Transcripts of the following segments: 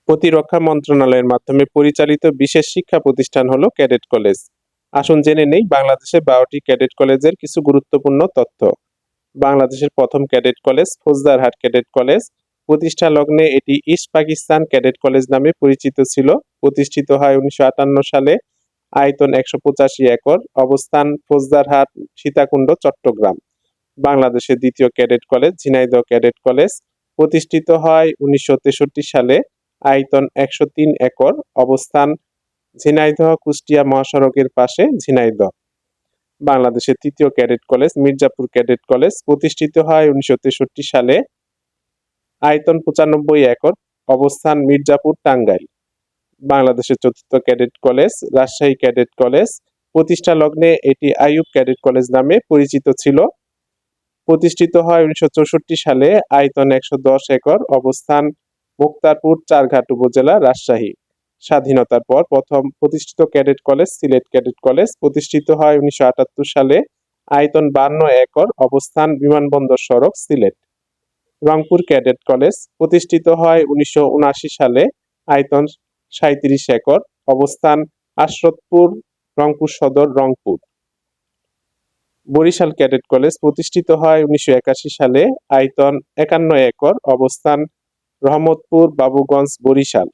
প্রতিরক্ষা মন্ত্রণালয়ের মাধ্যমে পরিচালিত বিশেষ শিক্ষা প্রতিষ্ঠান হলো ক্যাডেট কলেজ। আসুন জেনে নেই বাংলাদেশে 12টি ক্যাডেট কলেজের কিছু গুরুত্বপূর্ণ তথ্য। বাংলাদেশের প্রথম cadet college Faujdarhat cadet college. প্রতিষ্ঠা লগ্নে এটি ইস্ট পাকিস্তান ক্যাডেট কলেজ নামে পরিচিত ছিল। প্রতিষ্ঠিত হয় 1958 সালে। আয়তন 185 একর। অবস্থান ফৌজদারহাট, সীতাকুণ্ড, চট্টগ্রাম। বাংলাদেশের দ্বিতীয় cadet college Jhenaidah cadet college. প্রতিষ্ঠিত হয় 1963 সালে। আয়তন 103 একর। অবস্থান ঝিনাইদহ কুষ্টিয়া মহাসড়কের পাশে, ঝিনাইদহ। বাংলাদেশের তৃতীয় cadet college Mirzapur cadet college. প্রতিষ্ঠিত হয় 1963 সালে। আয়তন 95 একর। অবস্থান মির্জাপুর, টাঙ্গাইল। বাংলাদেশের চতুর্থ cadet college Rajshahi cadet college. প্রতিষ্ঠা লগ্নে এটি আইয়ুব ক্যাডেট কলেজ নামে পরিচিত ছিল। প্রতিষ্ঠিত হয় 1964 সালে। আয়তন 110 একর। অবস্থান মুক্তারপুর, চারঘাট উপজেলা, রাজশাহী। স্বাধীনতার পর প্রথম প্রতিষ্ঠিত cadet college Sylhet cadet college. প্রতিষ্ঠিত হয় 1978 সালে। আয়তন 52 একর। অবস্থান বিমানবন্দর সড়ক, সিলেট। Rangpur cadet college. প্রতিষ্ঠিত হয় 1979 সালে। আয়তন 37 একর। অবস্থান আশরতপুর, রংপুর সদর, রংপুর। Barishal cadet college. প্রতিষ্ঠিত হয় 1981 সালে। আয়তন 51 একর। অবস্থান রহমতপুর, বাবুগঞ্জ, বরিশাল।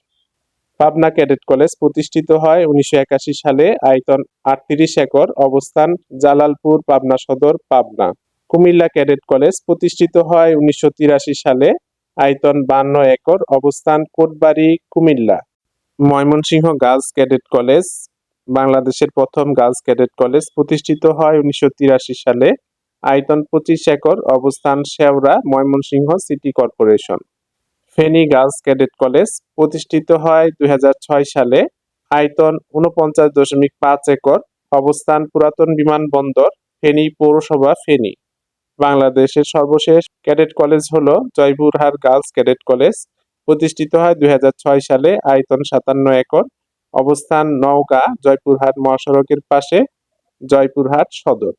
Pabna cadet college. প্রতিষ্ঠিত হয় 1981 সালে। আয়তন 38 একর। অবস্থান জালালপুর, পাবনা সদর, পাবনা। Comilla cadet college. প্রতিষ্ঠিত হয় 1983 সালে। আয়তন 52 একর। অবস্থান Kotbari, Comilla. Mymensingh girls cadet college. বাংলাদেশের প্রথম গার্লস ক্যাডেট কলেজ। প্রতিষ্ঠিত হয় 1983 সালে। আয়তন 25 একর। অবস্থান Sheora, Mymensingh city corporation. Feni girls cadet college. প্রতিষ্ঠিত হয় 2006 সালে। আয়তন 49.5 একর। অবস্থান পুরাতন বিমানবন্দর, ফেনী পৌরসভা, ফেনী। বাংলাদেশের সর্বশেষ ক্যাডেট কলেজ হলো জয়পুরহাট গার্লস ক্যাডেট কলেজ। প্রতিষ্ঠিত হয় 2006 সালে। আয়তন 57 একর। অবস্থান নওগাঁ, জয়পুরহাট মহাসড়কের পাশে, জয়পুরহাট সদর।